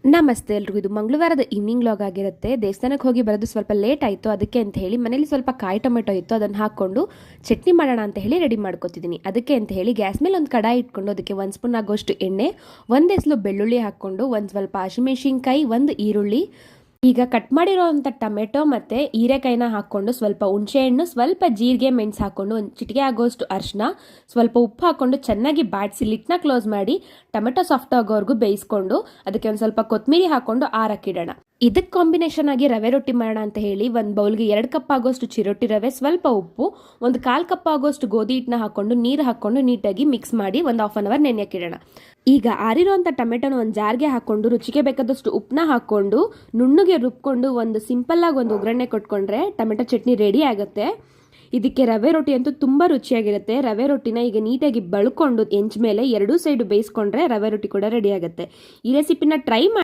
ನಮಸ್ತೆ ಎಲ್ರಿಗೂ. ಇದು ಮಂಗಳವಾರದ ಈವ್ನಿಂಗ್ ಲಾಗ್ ಆಗಿರುತ್ತೆ. ದೇವಸ್ಥಾನಕ್ಕೆ ಹೋಗಿ ಬರೋದು ಸ್ವಲ್ಪ ಲೇಟ್ ಆಯಿತು, ಅದಕ್ಕೆ ಅಂತ ಹೇಳಿ ಮನೇಲಿ ಸ್ವಲ್ಪ ಕಾಯಿ ಟೊಮೆಟೊ ಇತ್ತು, ಅದನ್ನು ಹಾಕ್ಕೊಂಡು ಚಟ್ನಿ ಮಾಡೋಣ ಅಂತ ಹೇಳಿ ರೆಡಿ ಮಾಡ್ಕೊತಿದ್ದೀನಿ. ಅದಕ್ಕೆ ಅಂತ ಹೇಳಿ ಗ್ಯಾಸ್ ಮೇಲೆ ಒಂದು ಕಡಾಯಿ ಇಟ್ಕೊಂಡು ಅದಕ್ಕೆ 1 ಸ್ಪೂನ್ ಆಗೋಷ್ಟು ಎಣ್ಣೆ, 1 ಎಸಳು ಬೆಳ್ಳುಳ್ಳಿ ಹಾಕ್ಕೊಂಡು ಒಂದು ಸ್ವಲ್ಪ ಹಸಿಮೆಣಸಿನ್ಕಾಯಿ, 1 ಈರುಳ್ಳಿ, ಈಗ ಕಟ್ ಮಾಡಿರೋವಂಥ ಟೊಮೆಟೊ ಮತ್ತು ಹೀರೆಕಾಯಿನ ಹಾಕ್ಕೊಂಡು ಸ್ವಲ್ಪ ಹುಣಸೆಹಣ್ಣು, ಸ್ವಲ್ಪ ಜೀರಿಗೆ, ಮೆಣಸು ಹಾಕ್ಕೊಂಡು ಒಂದು ಚಿಟಿಕೆ ಆಗೋಷ್ಟು ಅರಿಶಿನ, ಸ್ವಲ್ಪ ಉಪ್ಪು ಹಾಕ್ಕೊಂಡು ಚೆನ್ನಾಗಿ ಬಾಡಿಸಿ ಲಿಟ್ನ ಕ್ಲೋಸ್ ಮಾಡಿ ಟೊಮೆಟೊ ಸಾಫ್ಟ್ ಆಗೋವರೆಗೂ ಬೇಯಿಸ್ಕೊಂಡು ಅದಕ್ಕೆ ಒಂದು ಸ್ವಲ್ಪ ಕೊತ್ತಂಬರಿ ಹಾಕ್ಕೊಂಡು ಆರಕ್ಕಿಡೋಣ. ಇದಕ್ಕೆ ಕಾಂಬಿನೇಷನ್ ಆಗಿ ರವೆ ರೊಟ್ಟಿ ಮಾಡೋಣ ಅಂತ ಹೇಳಿ ಒಂದು ಬೌಲ್ಗೆ 2 ಕಪ್ ಆಗೋಷ್ಟು ಚಿರೋಟಿ ರವೆ, ಸ್ವಲ್ಪ ಉಪ್ಪು, ಒಂದು 1/4 ಕಪ್ ಆಗೋಷ್ಟು ಗೋಧಿ ಹಿಟ್ಟನ್ನ ಹಾಕ್ಕೊಂಡು ನೀರು ಹಾಕ್ಕೊಂಡು ನೀಟಾಗಿ ಮಿಕ್ಸ್ ಮಾಡಿ ಒಂದು ಹಾಫ್ ಆನ್ ಅವರ್ ನೆನೆಯಕ್ಕಿಡೋಣ. ಈಗ ಆರಿರೋಂಥ ಟೊಮೆಟೊನ ಒಂದು ಜಾರ್ಗೆ ಹಾಕ್ಕೊಂಡು ರುಚಿಗೆ ಬೇಕಾದಷ್ಟು ಉಪ್ಪನ್ನ ಹಾಕ್ಕೊಂಡು ನುಣ್ಣಗೆ ರುಬ್ಕೊಂಡು ಒಂದು ಸಿಂಪಲ್ಲಾಗಿ ಒಂದು ಒಗ್ಗರಣೆ ಕೊಟ್ಕೊಂಡ್ರೆ ಟೊಮೆಟೊ ಚಟ್ನಿ ರೆಡಿ ಆಗುತ್ತೆ. ಇದಕ್ಕೆ ರವೆ ರೊಟ್ಟಿ ಅಂತೂ ತುಂಬ ರುಚಿಯಾಗಿರುತ್ತೆ. ರವೆ ರೊಟ್ಟಿನ ಈಗ ನೀಟಾಗಿ ಬಳ್ಕೊಂಡು ಹೆಂಚ ಮೇಲೆ 2 ಸೈಡು ಬೇಯಿಸ್ಕೊಂಡ್ರೆ ರವೆ ರೊಟ್ಟಿ ಕೂಡ ರೆಡಿ ಆಗುತ್ತೆ. ಈ ರೆಸಿಪಿನ ಟ್ರೈ ಮಾಡಿ.